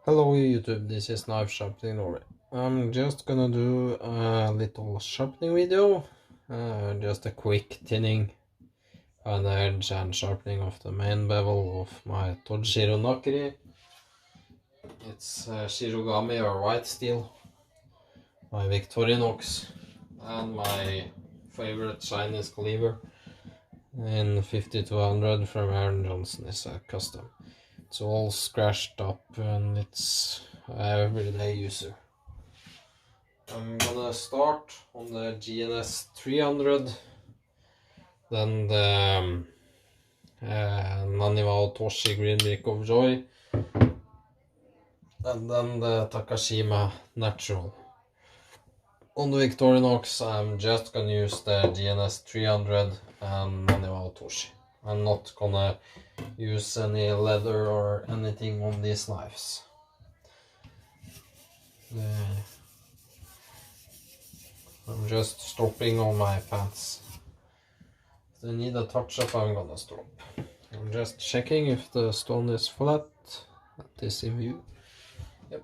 Hello YouTube, this is Knife Sharpening Norway. I'm just gonna do a little sharpening video, just a quick thinning on the edge and sharpening of the main bevel of my Tojiro Nakiri. It's shirogami or white steel, my Victorinox, and my favorite Chinese cleaver in 50-100 from Aaron Johnson is a custom. It's all scratched up and it's an everyday user. I'm gonna start on the GNS 300, then the Naniwa Otoshi Green Brick of Joy, and then the Takashima Natural. On the Victorinox I'm just gonna use the GNS 300 and Naniwa Otoshi. I'm not gonna use any leather or anything on these knives. I'm just stopping on my pants. If they need a touch up, I'm gonna stop. I'm just checking if the stone is flat. That is in view. Yep.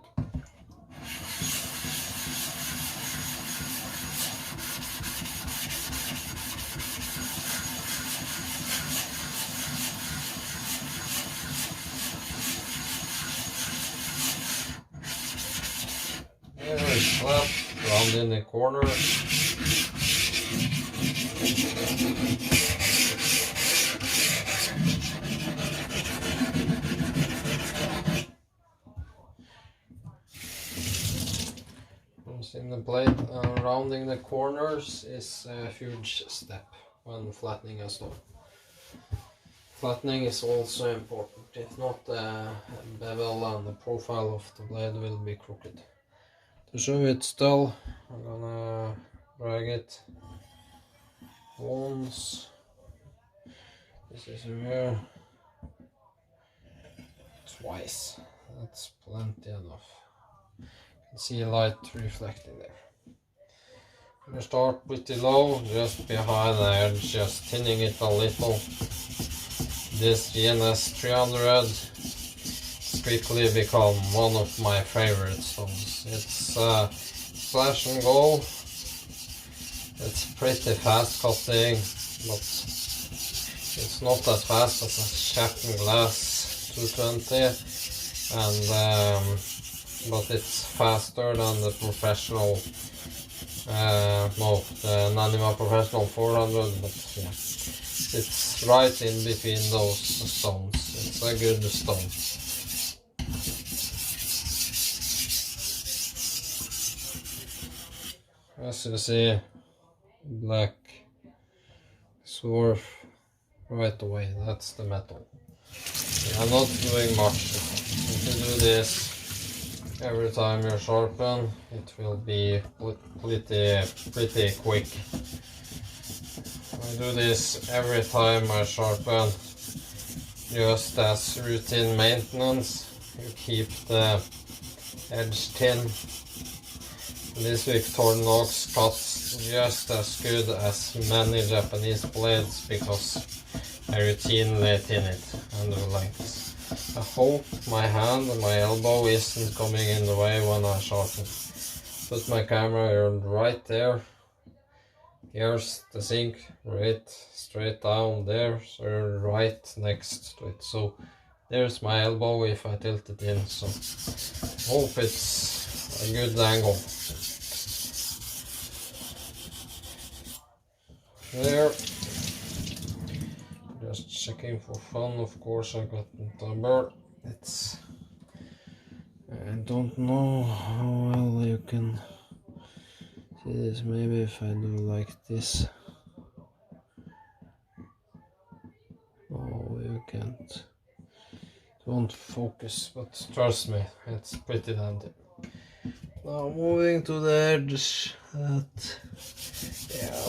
There is flat, round in the corner. In the blade, rounding the corners is a huge step when flattening a stone. Flattening is also important. If not, the bevel and the profile of the blade will be crooked. To show it still, I'm gonna drag it once. This is here. Twice. That's plenty enough. See light reflecting there. I'm gonna start pretty low, just behind the edge, just thinning it a little. This GNS 300 quickly become one of my favorite stones. It's flash and go. It's pretty fast cutting, but it's not as fast as a Sharpening glass 220, and but it's faster than the professional, the Naniwa Professional 400, but yeah, it's right in between those stones. It's a good stone. As you see, black swarf right away, that's the metal. I'm not doing much. If you do this every time you sharpen, it will be pretty quick. I do this every time I sharpen, just as routine maintenance. You keep the edge thin. This Victorinox cuts just as good as many Japanese blades because I routinely thin it and do like this. I hope my hand and my elbow isn't coming in the way when I sharpen. Put my camera right there. Here's the sink, right straight down there, so right next to it. So there's my elbow if I tilt it in, so hope it's a good angle. There. Just checking for fun, of course. I got the number. It's, I don't know how well you can see this. Maybe if I do like this. Oh, you can't. Don't focus, but trust me, it's pretty handy. Now moving to the edge at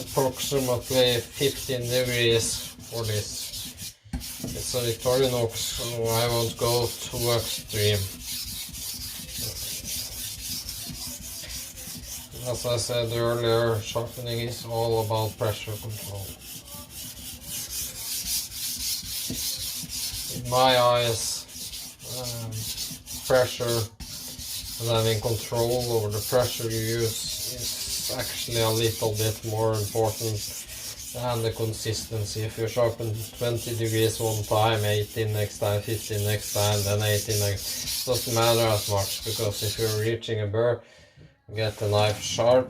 approximately 15 degrees for this. It's a Victorinox, so I won't go too extreme. As I said earlier, sharpening is all about pressure control. In my eyes, pressure And having control over the pressure you use is actually a little bit more important than the consistency. If you sharpen 20 degrees one time, 18 next time, 15 next time, then 18 next, doesn't matter as much, because if you're reaching a burr, get the knife sharp,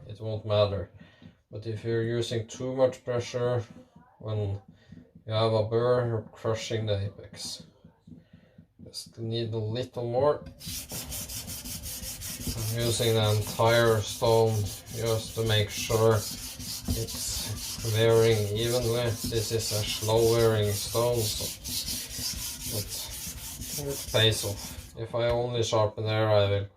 it won't matter. But if you're using too much pressure when you have a burr, you're crushing the apex. Just need a little more. I'm using the entire stone just to make sure it's wearing evenly. This is a slow wearing stone, so it pays off. If I only sharpen there, I will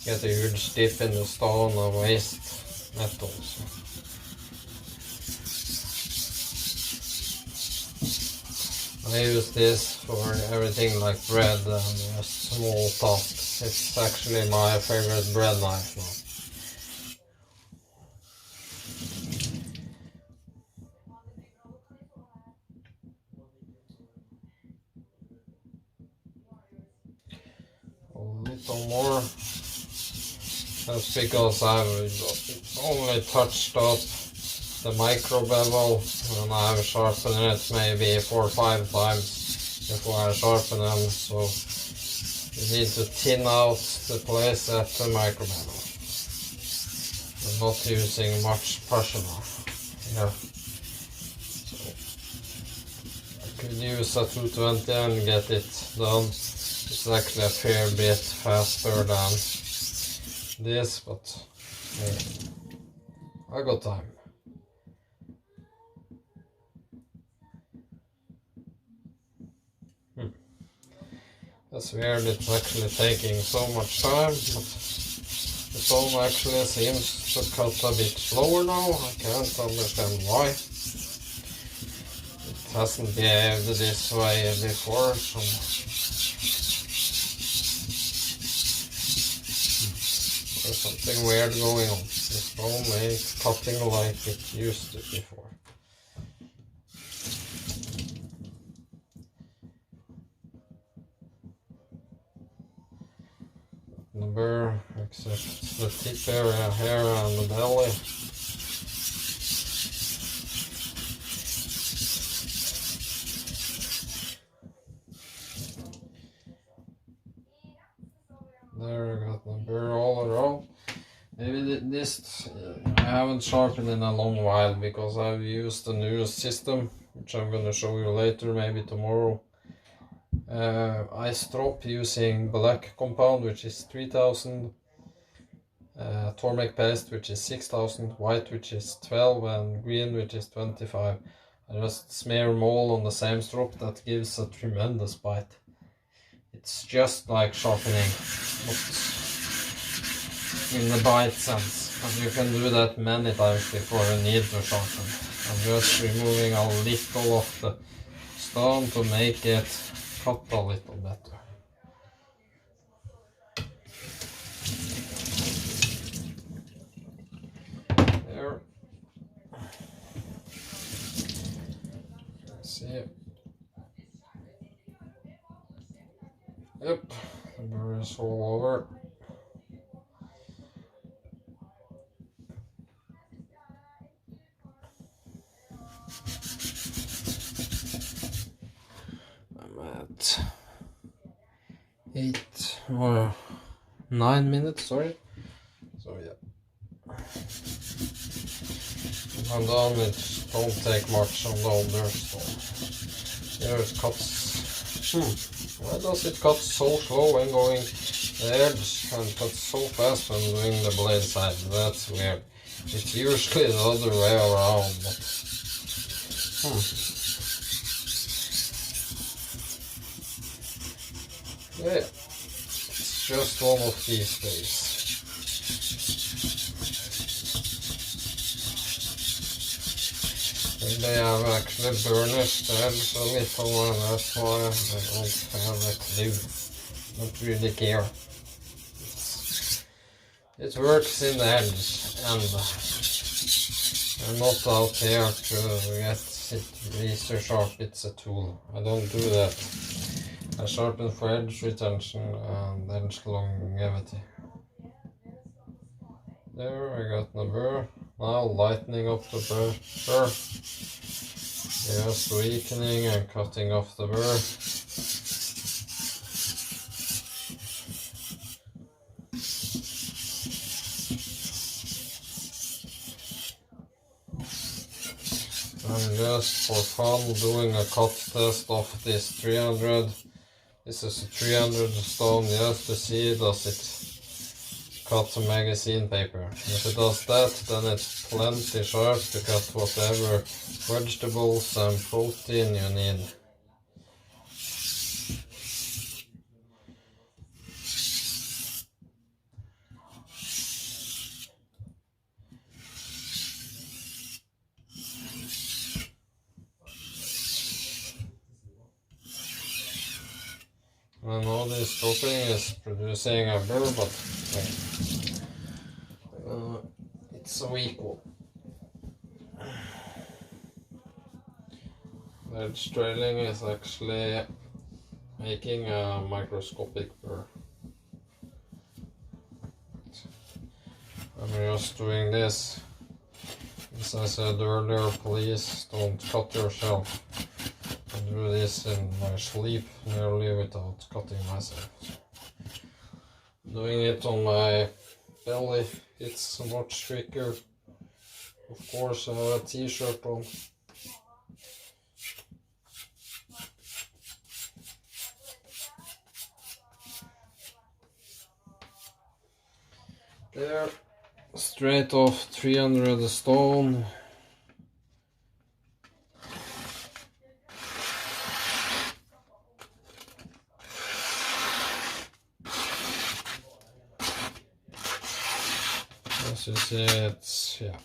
get a huge dip in the stone and waste metal. So. I use this for everything like bread and just small tasks. It's actually my favorite bread knife now. A little more. That's because I've only touched up the micro bevel, and I've sharpened it maybe 4 or 5 times before I sharpen them, so you need to thin out the place at the micro bevel. I'm not using much pressure now. Yeah. So I could use a 220 and get it done. It's actually a fair bit faster than this, but hey, I got time. That's weird, it's actually taking so much time, but the stone actually seems to cut a bit slower now. I can't understand why. It hasn't behaved this way before, so there's something weird going on. The stone ain't cutting like it used to before. The burr, except the tip area here and the belly. There, I got the burr all around. Maybe this I haven't sharpened in a long while because I've used the new system, which I'm gonna show you later, maybe tomorrow. I stopped using black compound, which is 3000, turmeric paste, which is 6000, white, which is 12, and green, which is 25. I just smear them all on the same strop. That gives a tremendous bite. It's just like sharpening, but in the bite sense. And you can do that many times before you need to sharpen. I'm just removing a little of the stone to make it cut a little better. There. Let's see. Yep, the burr is all over. I'm at 8 or 9 minutes, sorry. So yeah. When I'm done, it don't take much on the older stone. Here it cuts. Why does it cut so slow when going the edge and cut so fast when doing the blade side? That's weird. It's usually the other way around, but yeah, it's just one of these days. They have actually burnished the edge a little, and that's why I don't have a clue. Don't really care. It works in the edge, and I'm not out here to get it razor sharp. It's a tool. I don't do that. I sharpen for edge retention and edge longevity. There, I got the burr. Now lightening up the burr. Just weakening and cutting off the burr. I'm just for fun doing a cut test of this 300. This is a 300 stone just to see does it cut the magazine paper. If it does that, then it's plenty sharp to cut whatever vegetables and protein you need. I know this stopping is producing a burr, but it's a weak one. The edge trailing is actually making a microscopic burr. I'm just doing this. As I said earlier, please don't cut yourself. I do this in my sleep nearly without cutting myself. Doing it on my belly, it's much quicker. Of course, I have a t-shirt on. There, straight off 300 stone. As you see, it's, yeah.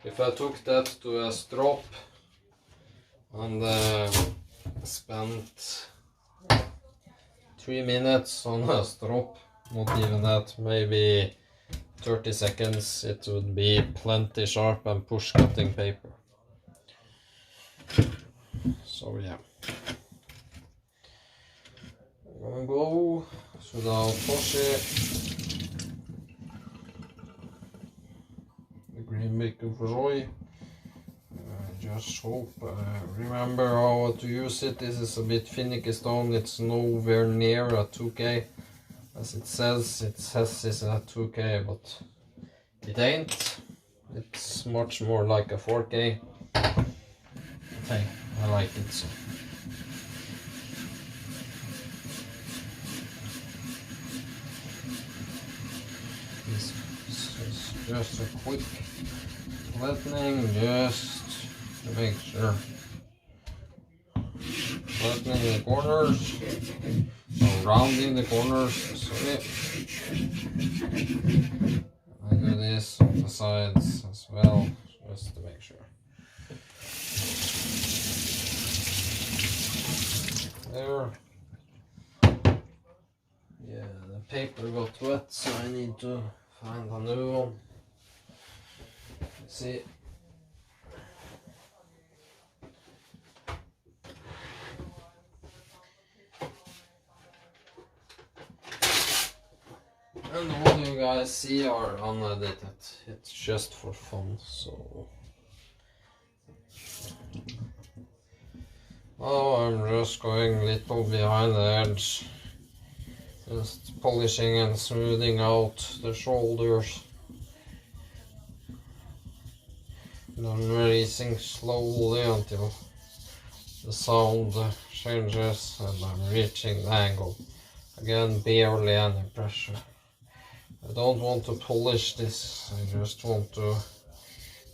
If I took that to a strop and spent 3 minutes on a strop, not even that, maybe 30 seconds, it would be plenty sharp and push cutting paper. So yeah. I'm gonna go сюда Porsche. The green beak of joy. Just hope remember how to use it. This is a bit finicky stone, it's nowhere near a 2K. As it says it's a 2K, but it ain't. It's much more like a 4K. Hey, I like it so. This is just a quick flattening, just to make sure. Flattening the corners, or rounding the corners, sorry. I do this on the sides as well, just to make sure. There. Yeah, the paper got wet, so I need to find a new one. Let's see. And all you guys see are unedited. It's just for fun, so. Now I'm just going a little behind the edge. Just polishing and smoothing out the shoulders. And I'm releasing slowly until the sound changes and I'm reaching the angle. Again, barely any pressure. I don't want to polish this, I just want to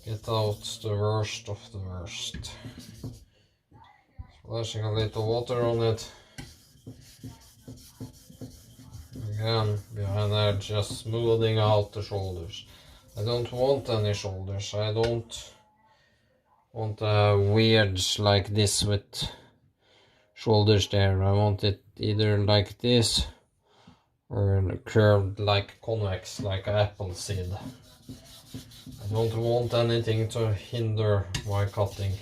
get out the worst of the worst. Splashing a little water on it. Again, behind there, just smoothing out the shoulders. I don't want any shoulders, I don't want a wedge like this with shoulders there. I want it either like this or curved like convex, like an apple seed. I don't want anything to hinder my cutting.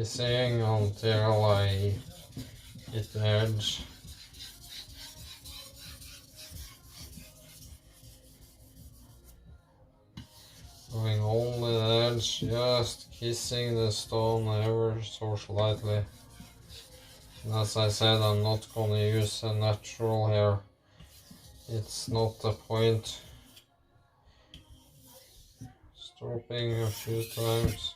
kissing until I hit the edge. Going only the edge, just kissing the stone ever so slightly. And as I said, I'm not gonna use a natural here. It's not the point. Stropping a few times.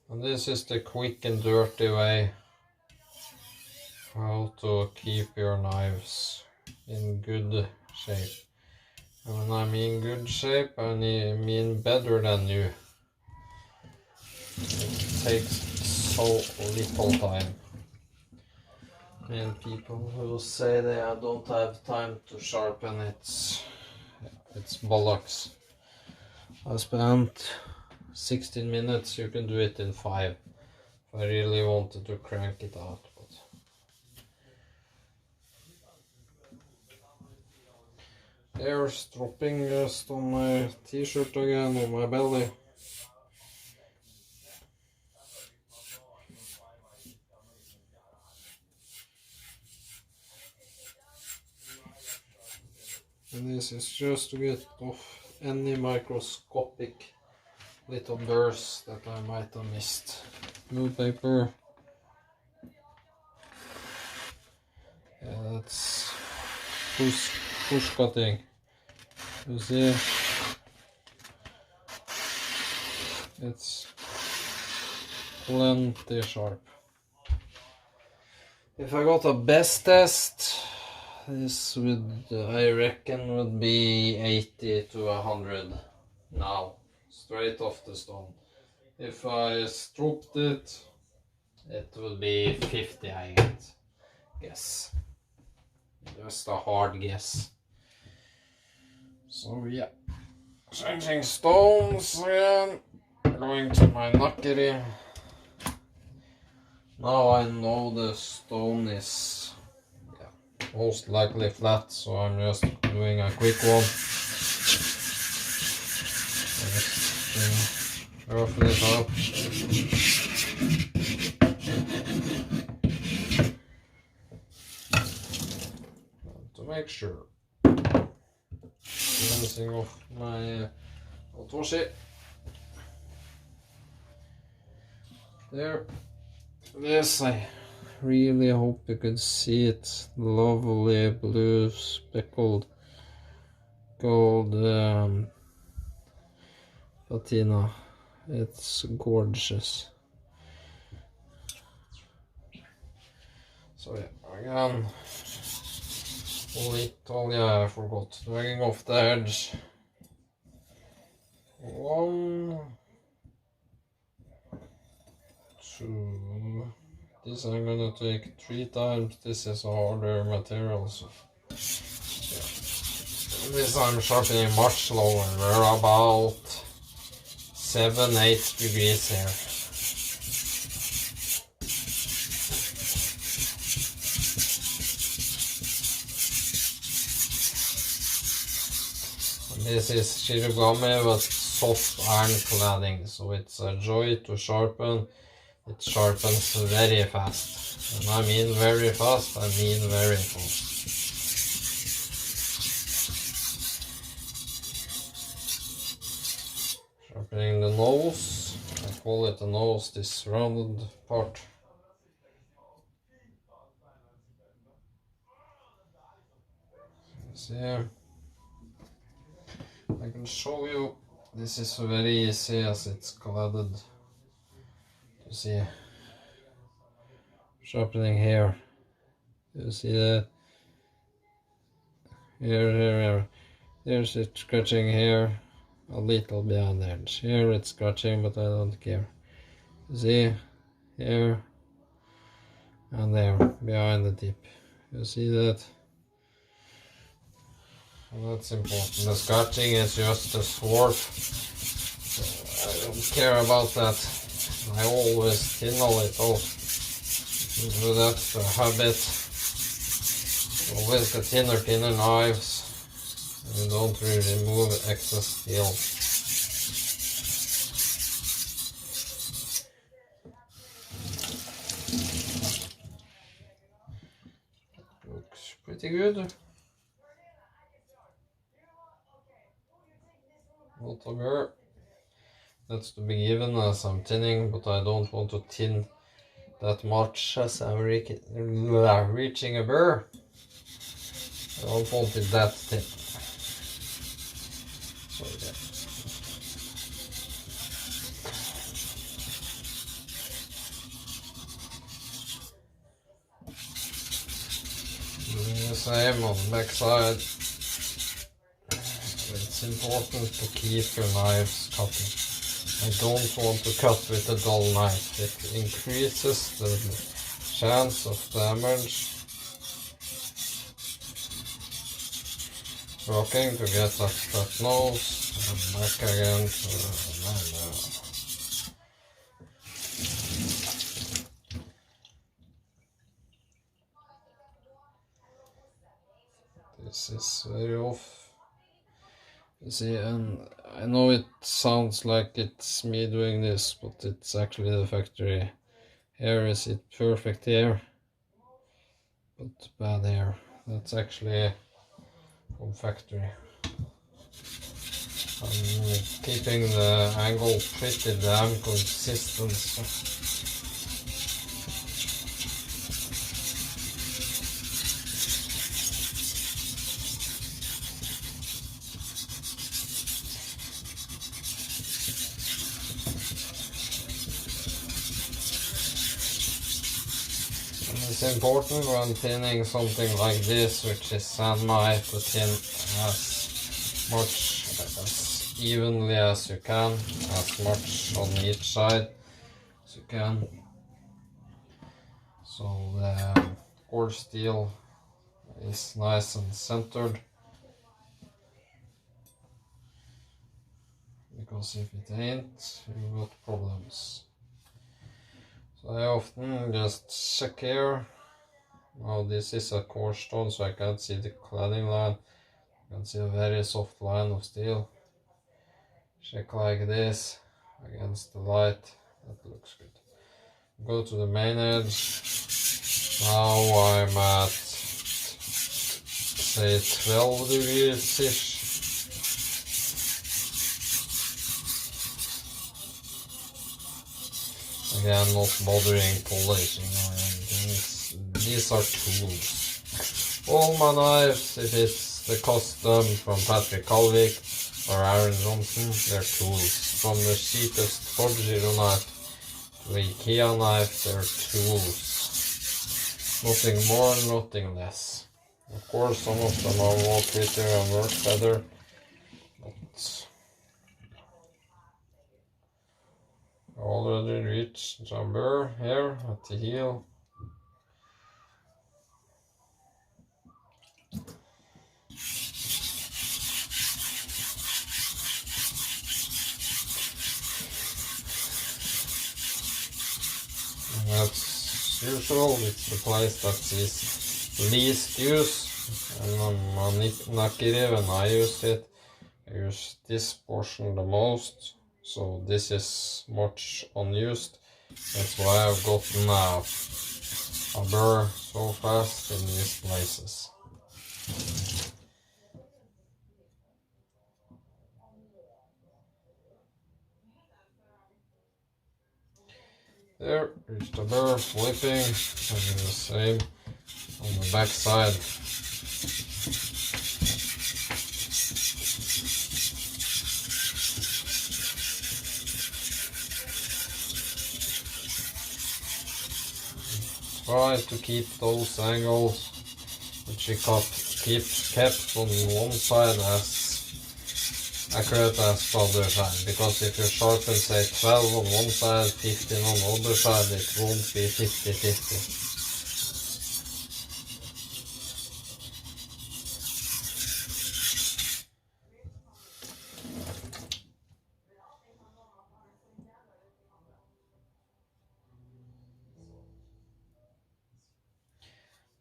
And this is the quick and dirty way how to keep your knives in good shape. And when I mean good shape, I mean better than new. It takes so little time. And people who say they don't have time to sharpen, it's bollocks. I spent 16 minutes, you can do it in 5 if I really wanted to crank it out. But there's dropping just on my t-shirt again, on my belly. And this is just to get off any microscopic little burrs that I might have missed. Blue paper. Yeah, that's push cutting. You see, it's plenty sharp. If I got a best test, this would, I reckon, would be 80 to 100 now, straight off the stone. If I stropped it, it would be 50, I guess. Just a hard guess. So yeah, changing stones again, going to my Nakiri. Now I know the stone is most likely flat, so I'm just doing a quick one. Just roughen it up. To make sure. Rinsing off my otoshi. There. This, I really hope you could see it. Lovely blue speckled gold patina. It's gorgeous. So yeah, again, little, yeah, I forgot, dragging off the edge. 1, 2. This I'm gonna take 3 times. This is a harder material, so yeah. This I'm sharpening much slower. We're about 7-8 degrees here. This is shirogami with soft iron cladding, so it's a joy to sharpen. It sharpens very fast. And I mean very fast, I mean very fast. Sharpening the nose. I call it the nose, this rounded part. See, I can show you. This is very easy as it's cladded. You see, sharpening here. You see that? Here. There's it scratching here, a little behind the edge. Here it's scratching, but I don't care. You see, here and there, behind the tip. You see that? And that's important. The scratching is just a sword. So I don't care about that. I always thinner it off. So that's the habit. Always get thinner knives. And you don't really remove excess steel. Looks pretty good. Not a burr. That's to be given as I'm tinning, but I don't want to tin that much as I'm reaching a burr. I don't want it that thin. So yeah. Doing the same on the back side. It's important to keep your knives cutting. I don't want to cut with a dull knife. It increases the chance of damage. Working to get that nose and back again to this is very off. You see, and I know it sounds like it's me doing this, but it's actually the factory. Here is it perfect here, but bad here. That's actually from factory. I'm keeping the angle pretty damn consistent. So. It's important when tinning something like this, which is sandmite, to tin as much as evenly as you can, as much on each side as you can. So the core steel is nice and centered. Because if it ain't, you got problems. So I often just check here. Now this is a core stone, so I can't see the cladding line. I can see a very soft line of steel. Check like this against the light. That looks good. Go to the main edge. Now I'm at, say, 12 degrees ish. Again, not bothering polishing or anything. These are tools. All my knives, if it's the custom from Patrick Kalvik or Aaron Johnson, they're tools. From the cheapest Tojiro knife to the IKEA knife, they're tools. Nothing more, nothing less. Of course, some of them are more prettier and work better, but I already reached jumper here at the heel. And that's usual, it's the place that is least used. And on Nakiri, when I used it, I used this portion the most. So this is much unused. That's why I've gotten a burr so fast in these places. There, reach the burr, flipping, and the same on the back side. Try to keep those angles which you kept on one side as accurate as the other side, because if you sharpen say 12 on one side, 15 on the other side, it won't be 50-50.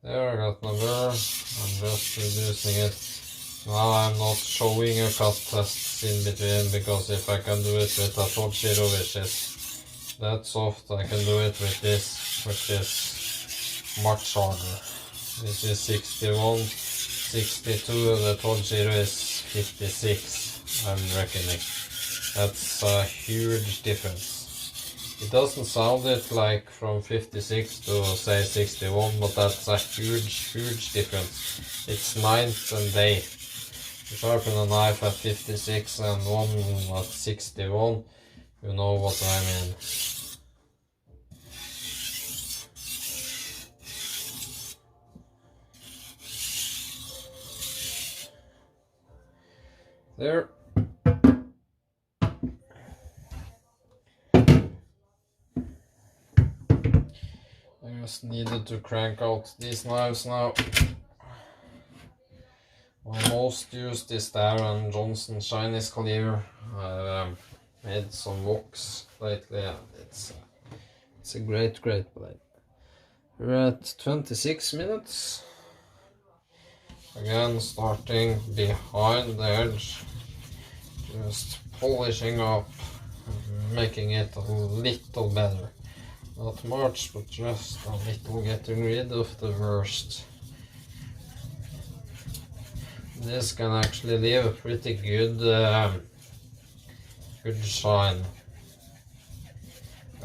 There, I got my burr. I'm just reducing it. Now I'm not showing a cut test in between, because if I can do it with a Tojiro, which is that soft, I can do it with this, which is much harder. This is 61, 62, the Tojiro is 56, I'm reckoning. That's a huge difference. It doesn't sound it like from 56 to say 61, but that's a huge difference. It's night and day. You sharpen a knife at 56 and one at 61, you know what I mean. There. I just needed to crank out these knives now. My most used is the Aaron Johnson Chinese cleaver. I've made some wokes lately and it's a great blade. We're at 26 minutes. Again, starting behind the edge, just polishing up, making it a little better. Not much, but just a little, getting rid of the worst. This can actually leave a pretty good shine.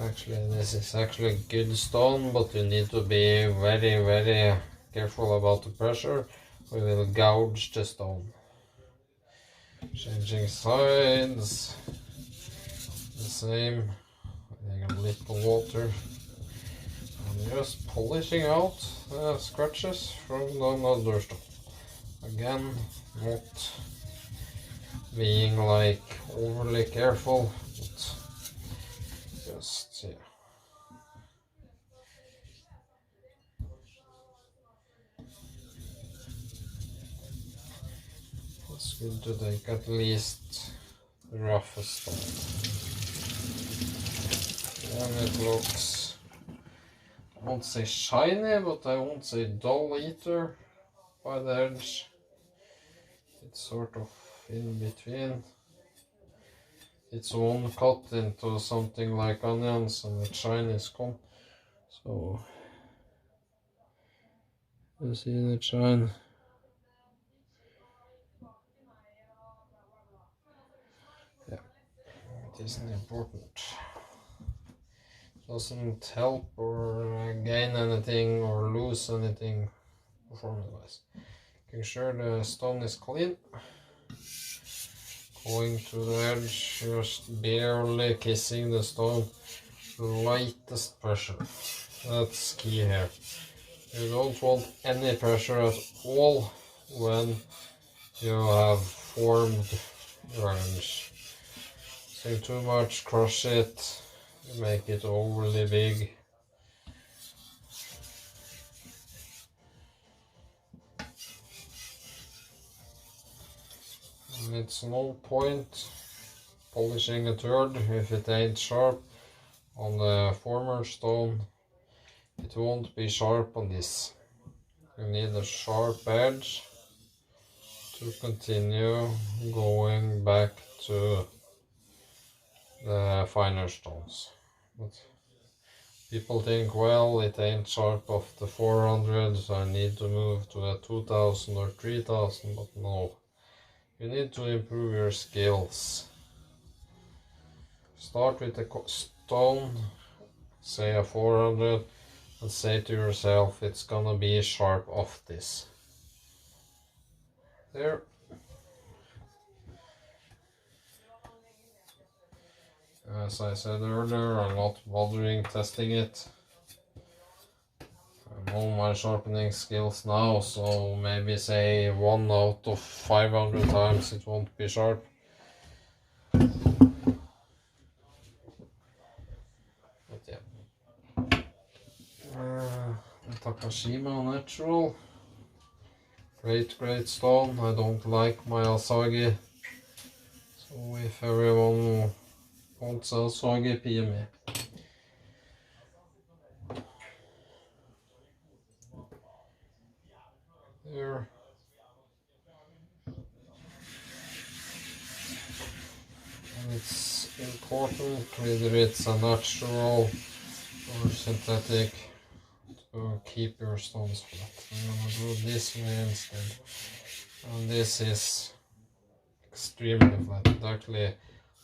Actually, this is actually good stone, but you need to be very careful about the pressure. We will gouge the stone. Changing sides, the same, adding a little water. I'm just polishing out the scratches from the other stone. Again, not being like overly careful, but just, yeah. It's good to take at least the roughest stone. And it looks, I won't say shiny, but I won't say dull either by the edge. It's sort of in between. It's one cut into something like onions and the shine is gone. So, you see the shine. Yeah, it isn't important. Doesn't help or gain anything or lose anything performance wise. Making sure the stone is clean. Going to the edge, just barely kissing the stone. Lightest pressure. That's key here. You don't want any pressure at all when you have formed your edge. So too much, crush it, make it overly big. And it's no point polishing a third if it ain't sharp. On the former stone, it won't be sharp on this. You need a sharp edge to continue going back to the finer stones. But people think, well, it ain't sharp off the 400, so I need to move to a 2000 or 3000, but no. You need to improve your skills. Start with a stone, say a 400, and say to yourself, it's gonna be sharp off this. There. As I said earlier, I'm not bothering testing it. I know my sharpening skills now, so maybe say 1 out of 500 times it won't be sharp. But yeah. Takashima natural. Great stone. I don't like my Asagi. So if everyone wants Asagi, PM me. There. And it's important whether it's a natural or synthetic to keep your stones flat. I'm gonna do this way instead. And this is extremely flat. It actually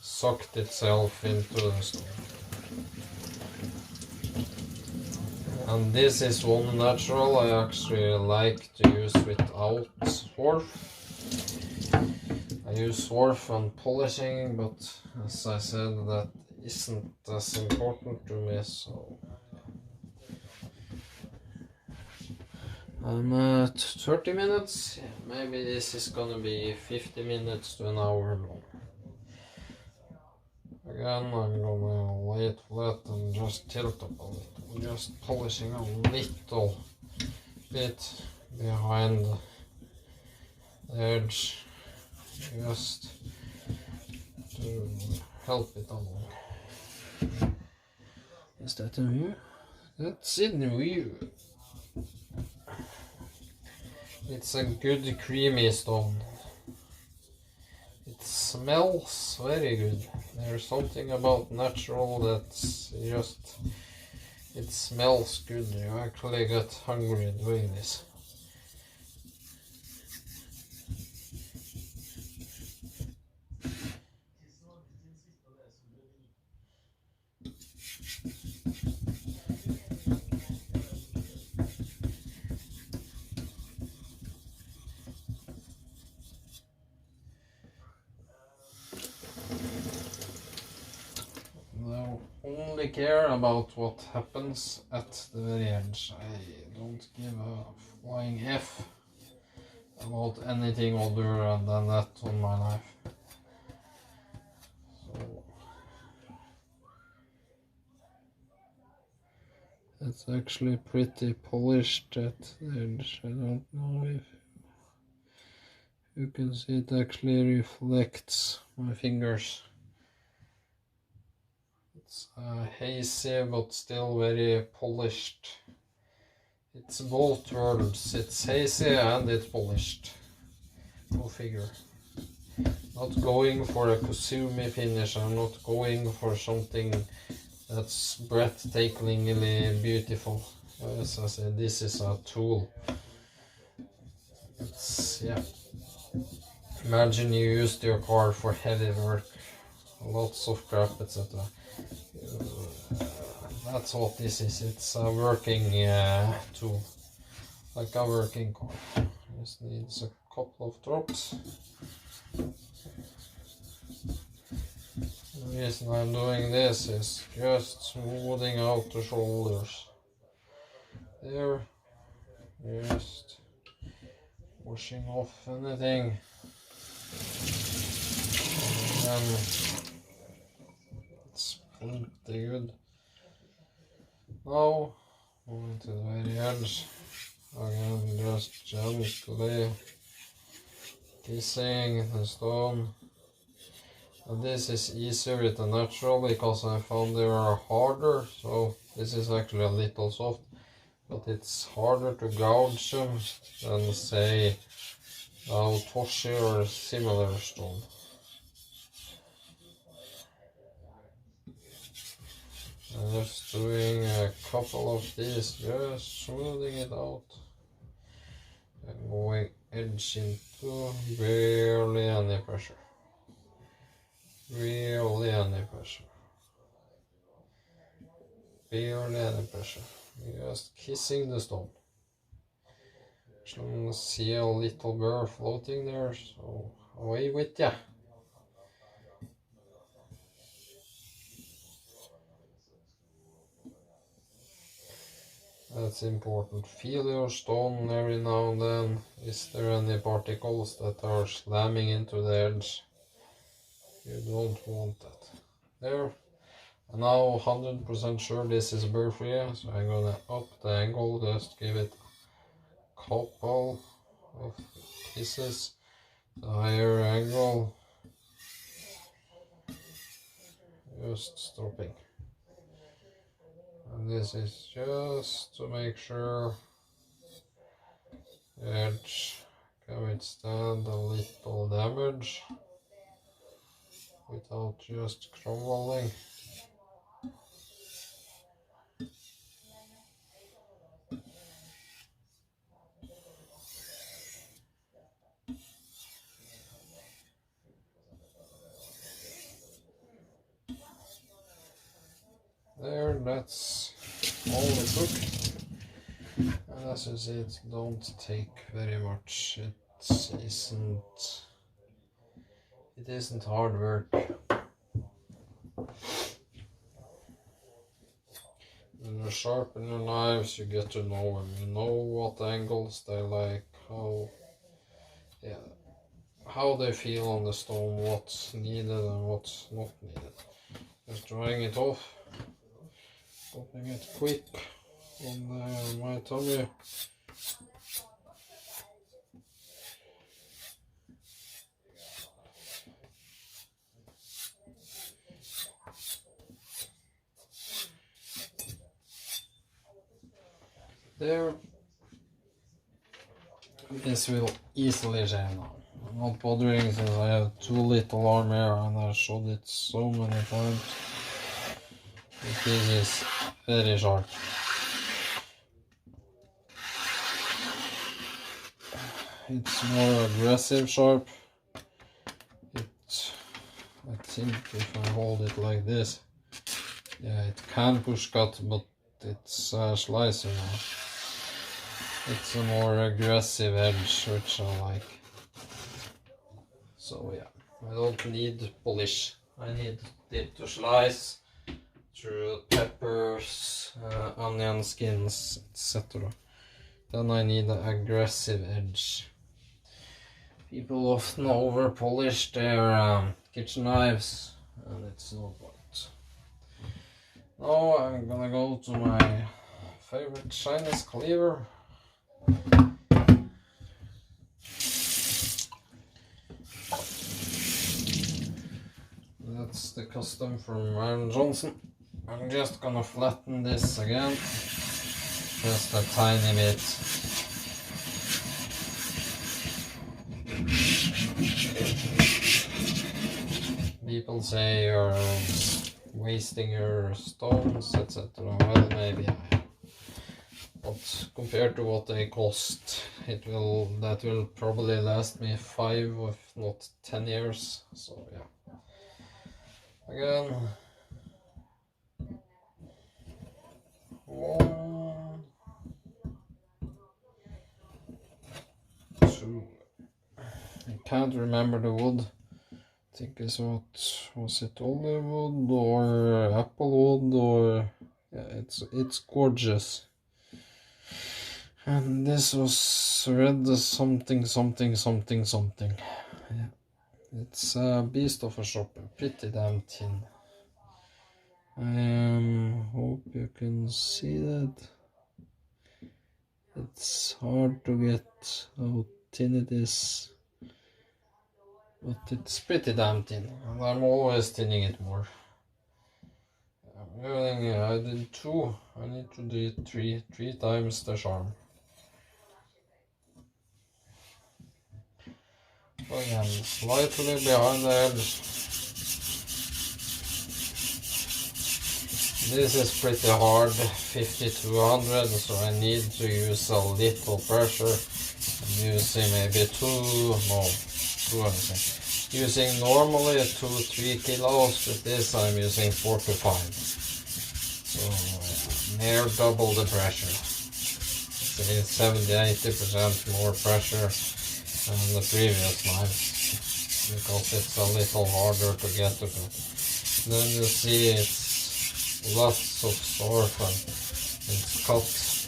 sucked itself into the stone. And this is one natural I actually like to use without swarf. I use swarf on polishing, but as I said, that isn't as important to me, so I'm at 30 minutes. Maybe this is gonna be 50 minutes to an hour long. Again, I'm gonna lay it flat and just tilt up a little, just polishing a little bit behind the edge, just to help it along. Is that in view? That's in view. It's a good creamy stone. It smells very good. There's something about natural that's just, it smells good. You actually get hungry doing this. Only care about what happens at the very edge. I don't give a flying F about anything other than that on my life. So it's actually pretty polished at the edge. I don't know if you can see it actually reflects my fingers. It's hazy but still very polished. It's both worlds. It's hazy and it's polished. Go figure. Not going for a Kusumi finish. I'm not going for something that's breathtakingly beautiful. As I said, this is a tool. It's, yeah. Imagine you used your car for heavy work, lots of crap, etc. That's what this is. It's a working tool, like a working car. Just needs a couple of drops. The reason I'm doing this is just smoothing out the shoulders. There, just washing off anything. And then it's pretty good. Now, moving to the very edge. Again, just gently kissing the stone. And this is easier with the natural because I found they are harder, so this is actually a little soft, but it's harder to gouge them than say a Tojiro or similar stone. I'm just doing a couple of these, just smoothing it out and going edge into barely any pressure. Barely any pressure. Barely any pressure. Just kissing the stone. You can see a little bird floating there, so away with ya. That's important. Feel your stone every now and then. Is there any particles that are slamming into the edge? You don't want that. There. I'm now 100% sure this is burr free, so I'm gonna up the angle, just give it a couple of kisses. The higher angle. Just stopping. And this is just to make sure the edge can withstand a little damage. without just crumbling. There, that's all it took. And as you see, it don't take very much. It isn't hard work. When you sharpen your knives, you get to know them. You know what angles they like, how they feel on the stone, what's needed and what's not needed. Just drying it off, stopping it quick on my tummy. There. This will easily shave now. I'm not bothering since I have too little arm here and I showed it so many times. This is very sharp. It's more aggressive sharp. I think if I hold it like this, yeah, it can push cut, but it's a slicer now. It's a more aggressive edge, which I like. So yeah, I don't need polish. I need it to slice through peppers, onion skins, etc. Then I need an aggressive edge. People often over polish their kitchen knives, and it's no point. Now I'm gonna go to my favorite Chinese cleaver. That's the custom from Aaron Johnson. I'm just gonna flatten this again, just a tiny bit. People say you're wasting your stones, etc. Well, maybe I am. But compared to what they cost, that will probably last me 5 if not 10 years. So yeah. Again, 1, 2. I can't remember the wood. I think it's was it olive wood or apple wood, or yeah, it's gorgeous. And this was red something. Yeah. It's a beast of a shopper, pretty damn thin. I hope you can see that. It's hard to get how thin it is, but it's pretty damn thin, and I'm always thinning it more. I did 2, I need to do 3 times the charm. Again, slightly behind the edge. This is pretty hard, 50 to 100, so I need to use a little pressure. I'm using maybe 2, I think. Using normally 2-3 kilos, but this I'm using 4 to 5. So near double the pressure. Say 70-80% more pressure than the previous knives, because it's a little harder to get to it. Then you see it's lots of surf and it's cut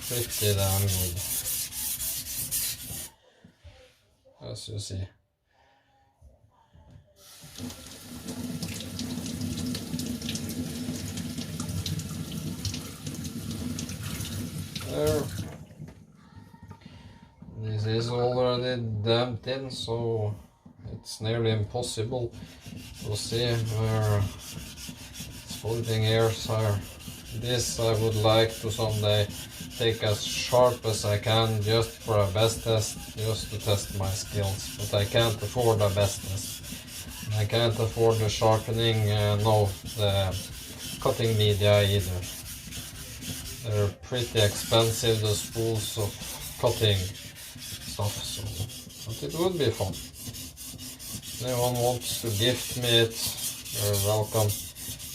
pretty damn good, as you see. There. This is already damn thin, so it's nearly impossible to see where splitting ears are. This I would like to someday take as sharp as I can, just for a best test, just to test my skills, but I can't afford a best test. I can't afford the sharpening, the cutting media either. They're pretty expensive, the spools of cutting stuff, so but it would be fun. If anyone wants to gift me it, you're welcome.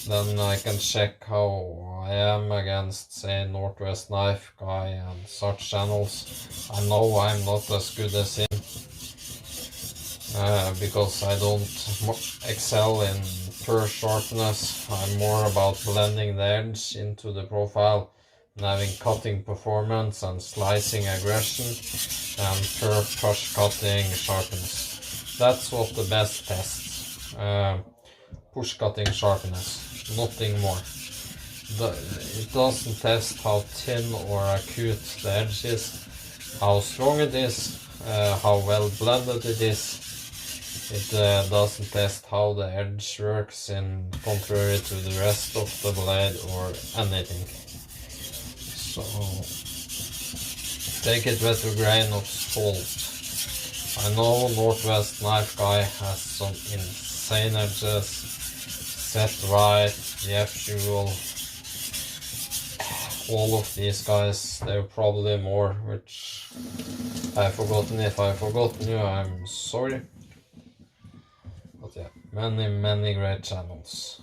Then I can check how I am against, say, Northwest Knife Guy and such channels. I know I'm not as good as him, because I don't excel in pure sharpness. I'm more about blending the edge into the profile and having cutting performance and slicing aggression and pure push cutting sharpness. That's what the best tests. Push cutting sharpness, nothing more. It doesn't test how thin or acute the edge is, how strong it is, how well blended it is. It doesn't test how the edge works in contrary to the rest of the blade or anything. So take it with a grain of salt. I know Northwest Knife Guy has some insane edges, set right, the F-Jewel. All of these guys, they're probably more, which I've forgotten. If I've forgotten you, I'm sorry. But yeah, many great channels.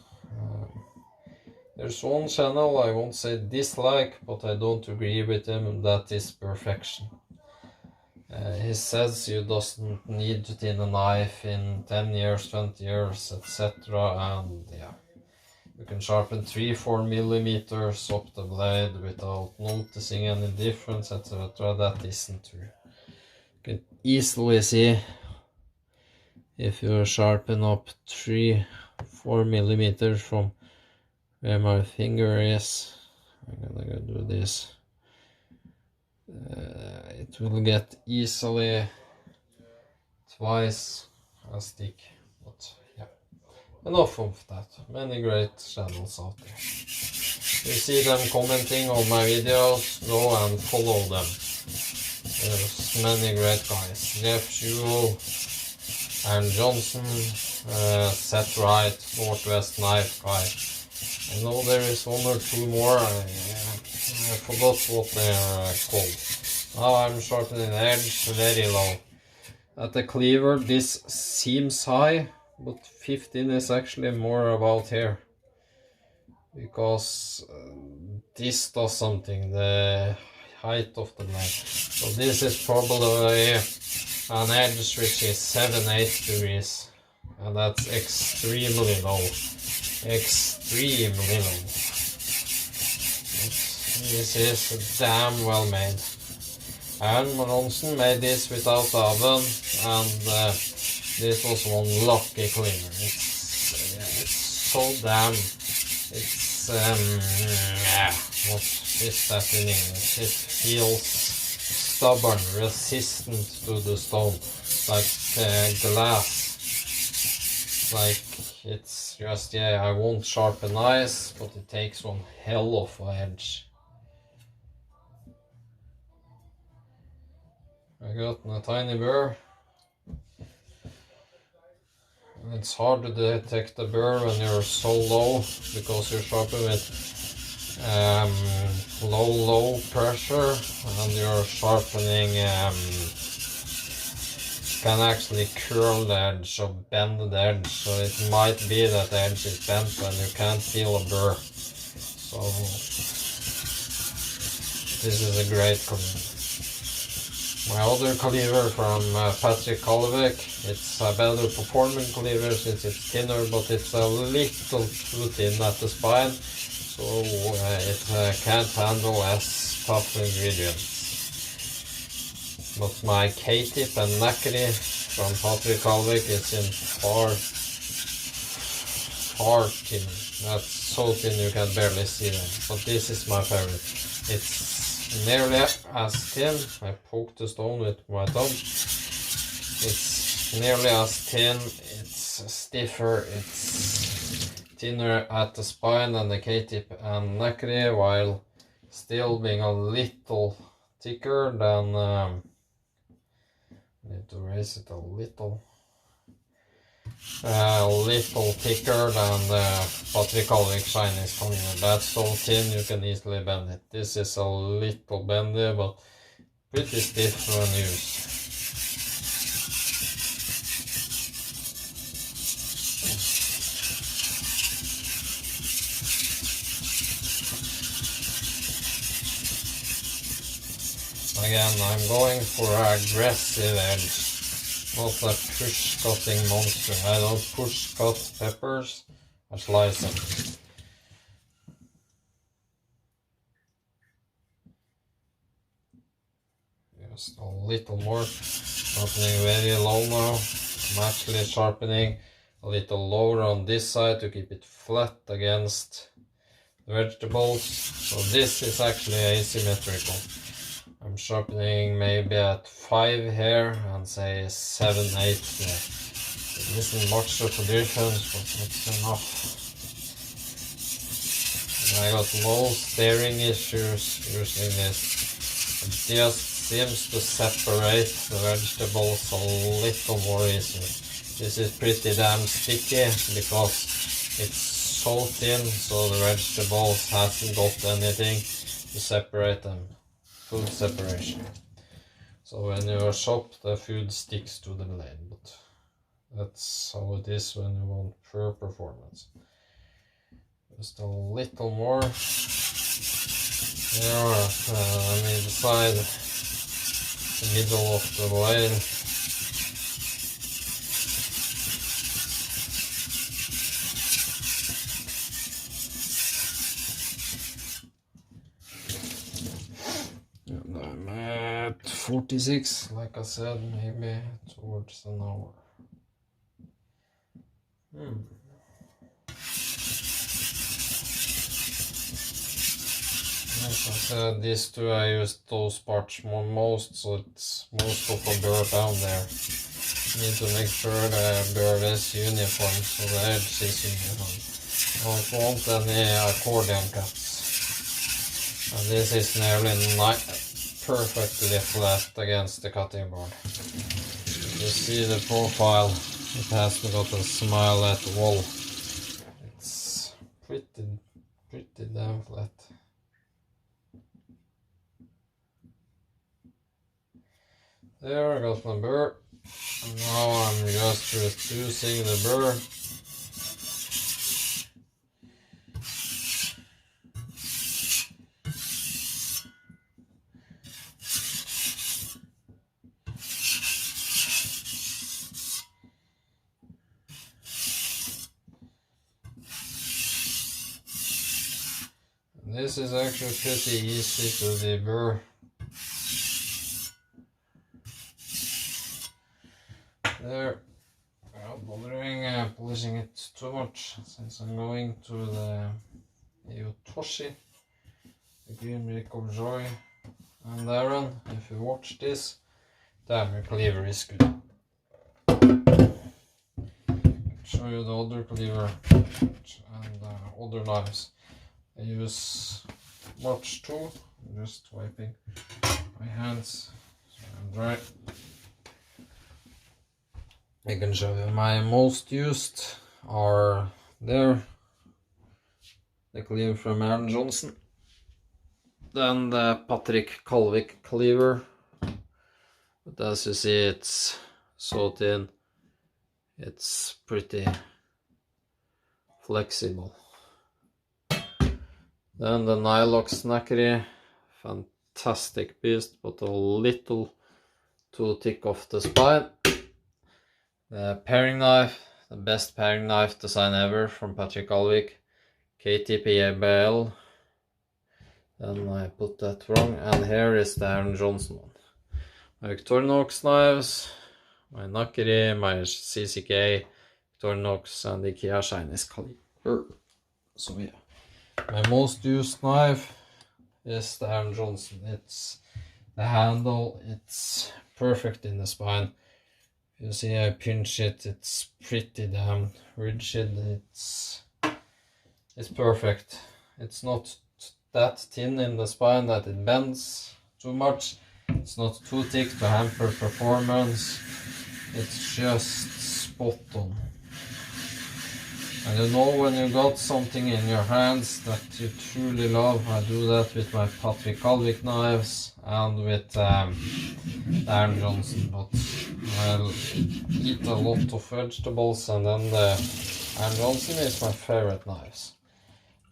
There's one channel I won't say dislike, but I don't agree with him, and that is perfection. He says you doesn't need to thin a knife in 10 years, 20 years, etc. And yeah, you can sharpen 3-4 millimeters up the blade without noticing any difference, etc. That isn't true. You can easily see if you sharpen up 3-4 millimeters from where my finger is. I'm gonna go do this. It will get easily twice as thick, but yeah, enough of that. Many great channels out there. You see them commenting on my videos, go and follow them. There's many great guys. Jeff Jewell, Aaron Johnson, Seth Wright, Northwest Knife Guy. I know there is one or two more, I forgot what they're called. Now I'm sharpening the edge very low. At the cleaver this seems high, but 15 is actually more about here. Because this does something, the height of the blade. So this is probably an edge which is 7-8 degrees. And that's extremely low. Extremely low. This is damn well made. And Monson made this without oven, and this was one lucky cleaver. It's so damn. It's what is that in English? It feels stubborn, resistant to the stone, like glass. Like it's just, yeah, I won't sharpen ice, but it takes one hell of an edge. I got a tiny burr. And it's hard to detect the burr when you're so low, because you're sharpening with low pressure, and you're sharpening can actually curl the edge or bend the edge, so it might be that the edge is bent and you can't feel a burr. So this is a great cleaver. My other cleaver from Patrick Kalvik, it's a better performing cleaver since it's thinner, but it's a little too thin at the spine, so it can't handle as tough ingredients. But my K-tip and Nakiri from Patrick Kalvik is in far thinner. That's so thin you can barely see them. But this is my favorite. It's nearly as thin. I poked the stone with my thumb. It's nearly as thin. It's stiffer. It's thinner at the spine than the K-tip and Nakiri, while still being a little thicker than. Need to raise it a little. a little thicker than the what we call it Chinese cleaver. That's so thin you can easily bend it. This is a little bendy but pretty stiff when used. Again, I'm going for an aggressive edge, not a push cutting monster. I don't push cut peppers, I slice them. Just a little more, sharpening very low now. I'm actually sharpening a little lower on this side to keep it flat against the vegetables. So this is actually asymmetrical. I'm sharpening maybe at 5 here and say 7, 8 there. It isn't much of a difference, but it's enough. And I got no steering issues using this. It just seems to separate the vegetables a little more easily. This is pretty damn sticky because it's so thin, so the vegetables hasn't got anything to separate them. Food separation. So when you chop, the food sticks to the blade, but that's how it is when you want pure performance. Just a little more. There, on the side, the middle of the blade. And I'm at 46, like I said, maybe towards an hour. As I said, these two I used those parts most, so it's most of the burr down there. Need to make sure the burr is uniform, so the edge is uniform. Don't want any accordion cuts. And this is nearly perfectly flat against the cutting board. You see the profile, it hasn't got a smile at all. It's pretty damn flat. There, I got my burr. And now I'm just reducing the burr. This is actually pretty easy to deburr. There, without bothering polishing it too much, since I'm going to the Toshi, the Green Brick of Joy, and Aaron, if you watch this, damn, your cleaver is good. Show you the other cleaver and other knives. I use much too. I'm just wiping my hands so I'm dry. I can show you my most used are there. The cleaver from Aaron Johnson. Then the Patrick Kalvik cleaver. But as you see, it's so thin. It's pretty flexible. Then the Nylox Nakiri, fantastic beast, but a little too thick off the spine. The paring knife, the best paring knife design ever from Patrick Alvik, KTPABL. Then I put that wrong, and here is the Aaron Johnson one. My Victorinox knives, my Nakiri, my CCK, Victorinox, and the IKEA Chinese cleaver. So yeah. My most used knife is the Aaron Johnson. It's the handle, it's perfect in the spine. You see I pinch it, it's pretty damn rigid. It's perfect. It's not that thin in the spine that it bends too much. It's not too thick to hamper performance. It's just spot on. And you know when you got something in your hands that you truly love. I do that with my Patrick knives and with Iron Johnson, but I'll eat a lot of vegetables, and then the Iron Johnson is my favorite knives.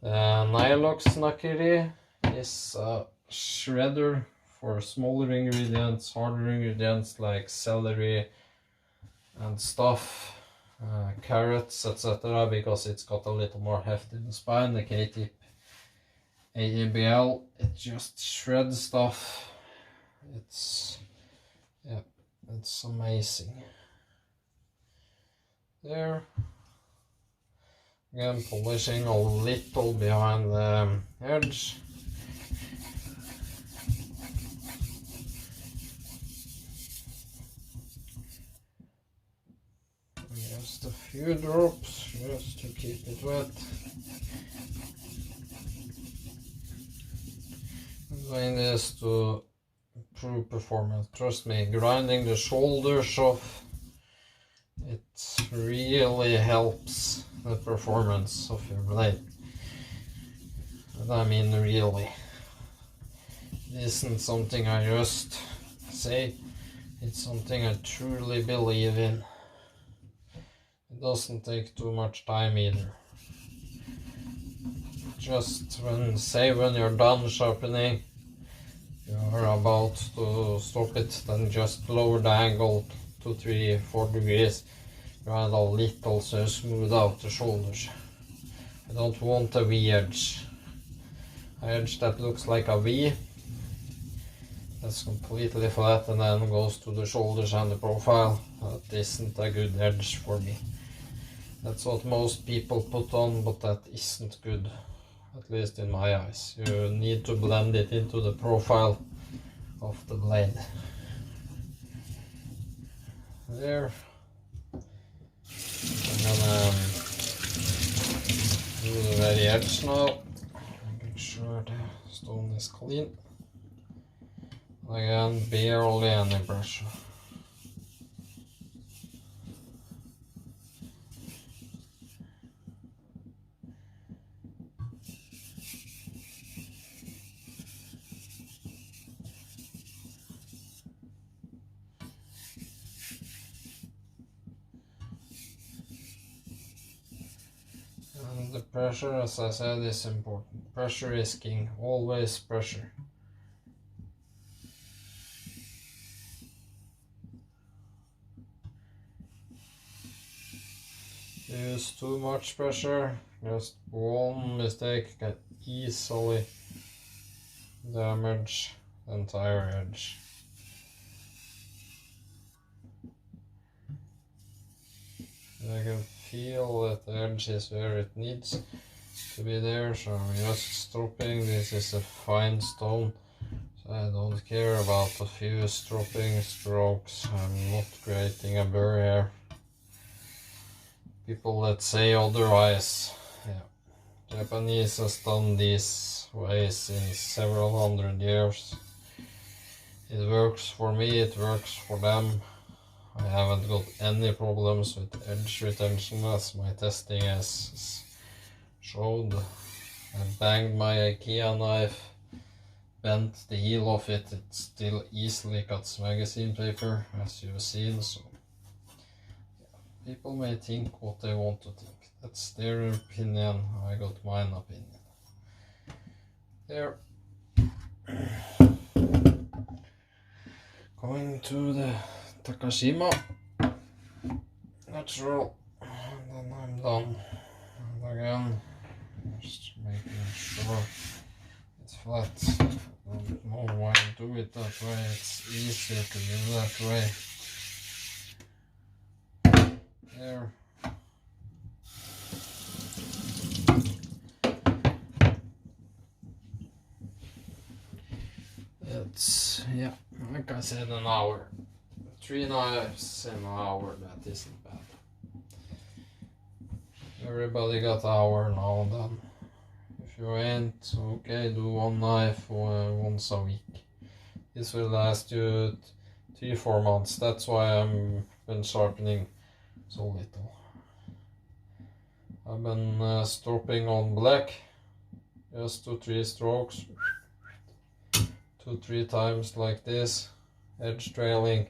The Nylox Nakiri is a shredder for smaller ingredients, harder ingredients like celery and stuff. Carrots, etc., because it's got a little more heft in the spine. The K-tip AEBL, it just shreds stuff. It's amazing. There, again polishing a little behind the edge. Just a few drops, just to keep it wet. I'm doing this to improve performance. Trust me, grinding the shoulders off, it really helps the performance of your blade. And I mean really. It isn't something I just say, it's something I truly believe in. It doesn't take too much time either. Just when you're done sharpening, you're about to stop it, then just lower the angle 2, 3, 4 degrees, grind a little so you smooth out the shoulders. I don't want a V edge. An edge that looks like a V, that's completely flat and then goes to the shoulders and the profile. That isn't a good edge for me. That's what most people put on, but that isn't good, at least in my eyes. You need to blend it into the profile of the blade. There. I'm gonna do the very edge now, making sure the stone is clean. Again, barely any pressure. And the pressure, as I said, is important. Pressure is king. Always pressure. Use too much pressure, just one mistake can easily damage the entire edge. I can feel that the edge is where it needs to be there, so I'm just stropping. This is a fine stone, so I don't care about a few stropping strokes. I'm not creating a burr here. People that say otherwise, yeah. Japanese has done these ways in several hundred years. It works for me, it works for them. I haven't got any problems with edge retention, as my testing has showed. I banged my IKEA knife, bent the heel of it, it still easily cuts magazine paper, as you've seen, so people may think what they want to think. That's their opinion. I got mine opinion. There. Going to the Takashima natural, and then I'm done. And again, just making sure it's flat. I don't know why I do it that way. It's easier to do that way. There. It's, yeah, like I said, an hour. 3 knives in an hour, that isn't bad. Everybody got an hour now and then. If you ain't, okay, do 1 knife once a week. This will last you 3-4 months. That's why I'm been sharpening so little. I've been stropping on black, just 2-3 strokes, 2-3 times like this, edge trailing,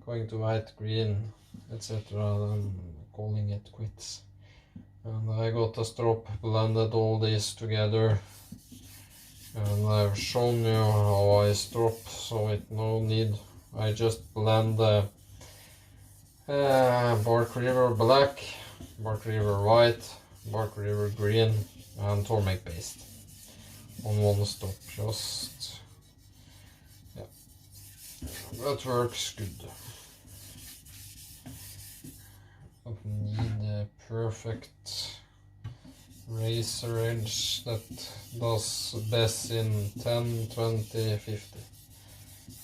going to white, green, etc. Then calling it quits. And I got a strop, blended all these together, and I've shown you how I strop, so it no need. I just blend the bark river black, bark river white, bark river green, and tormec paste on one stop. Just yeah, that works good. Don't need a perfect razor edge that does best in 10, 20, 50.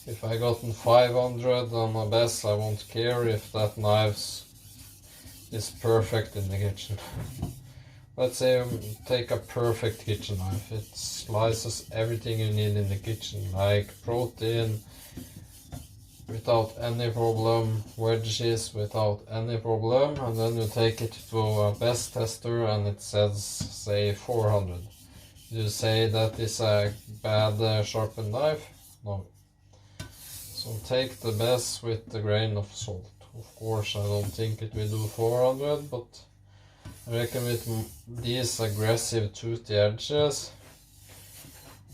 If I gotten 500 on a best, I won't care if that knife is perfect in the kitchen. Let's say take a perfect kitchen knife. It slices everything you need in the kitchen, like protein without any problem, wedges without any problem, and then you take it to a best tester and it says, say, 400. You say that is a bad sharpened knife? No. So take the best with a grain of salt. Of course, I don't think it will do 400, but I reckon with these aggressive toothy edges,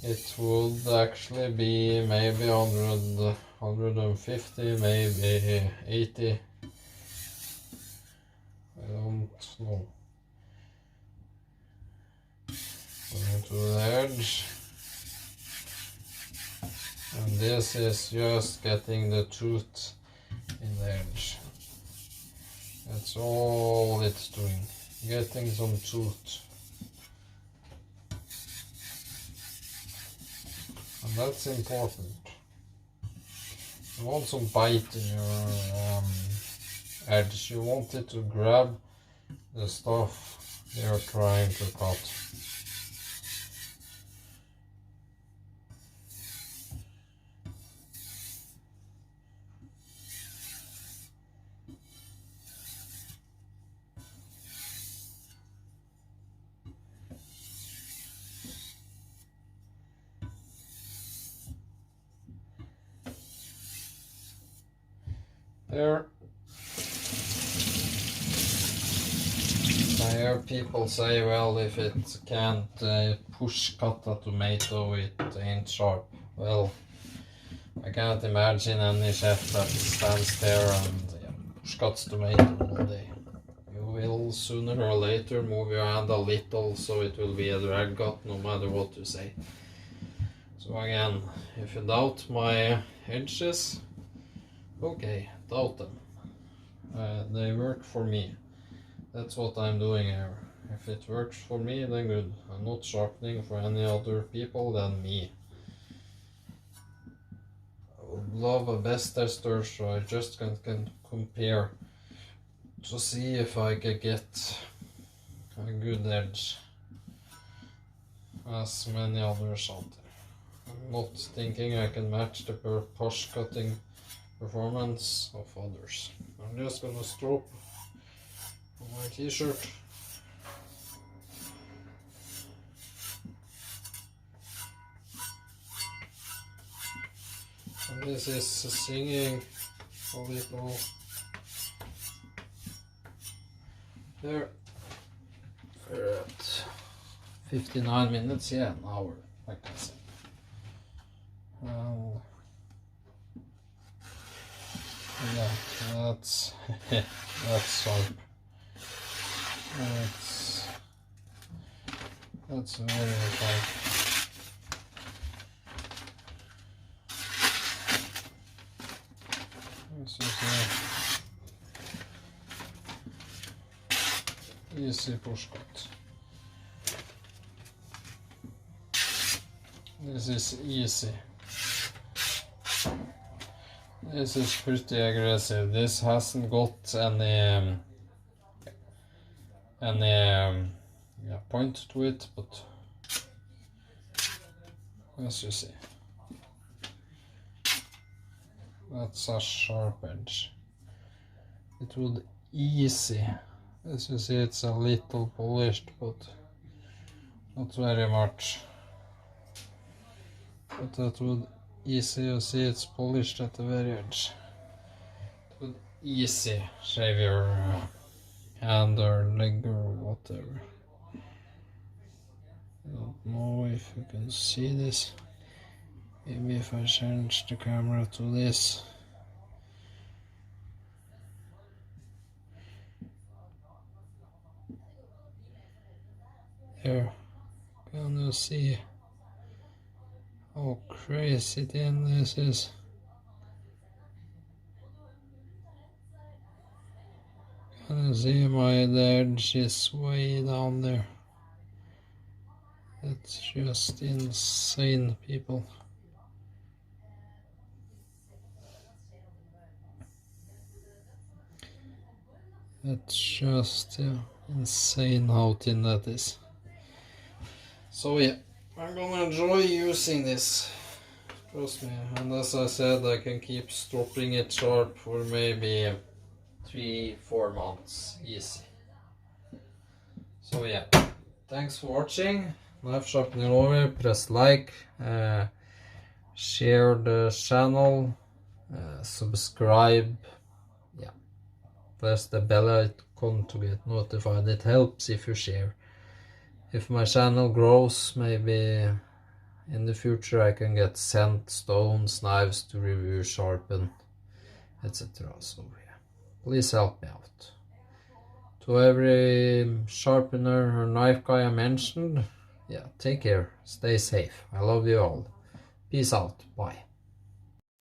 it would actually be maybe 100, 150, maybe 80. I don't know. Going to the edge. And this is just getting the tooth in the edge. That's all it's doing. Getting some tooth. And that's important. You want some bite in your edge. You want it to grab the stuff you're trying to cut. There. I hear people say, well, if it can't push cut a tomato, it ain't sharp. Well, I can't imagine any chef that stands there and push cuts tomato all day. You will sooner or later move your hand a little, so it will be a drag cut no matter what you say. So again, if you doubt my edges, okay, doubt them. They work for me. That's what I'm doing here. If it works for me, then good. I'm not sharpening for any other people than me. I would love a best tester, so I just can compare to see if I can get a good edge as many others out there. I'm not thinking I can match the push cutting performance of others. I'm just gonna strop on my t-shirt. And this is singing a little there. We're at 59 minutes, yeah, an hour, like I said. Yeah, that's that's sharp. That's very sharp. This is easy push cut. This is easy. This is pretty aggressive. This hasn't got any point to it, but as you see, that's a sharp edge. It would easy As you see, it's a little polished, but not very much. But that would easy, you see it's polished at the very edge. It would easy shave your hand or leg or whatever. I don't know if you can see this. Maybe if I change the camera to this. There, can you see how crazy thin this is? Can you see my edge is way down there? It's just insane, people. It's just insane how thin that is. So yeah, I'm gonna enjoy using this, trust me. And as I said, I can keep stropping it sharp for maybe 3-4 months, easy. So yeah, thanks for watching. Knife Sharpening Norway. Press like, share the channel, subscribe. Yeah, press the bell icon to get notified. It helps if you share. If my channel grows, maybe in the future I can get sent stones, knives to review, sharpen, etc. So yeah, please help me out. To every sharpener or knife guy I mentioned, yeah, take care, stay safe. I love you all. Peace out, bye.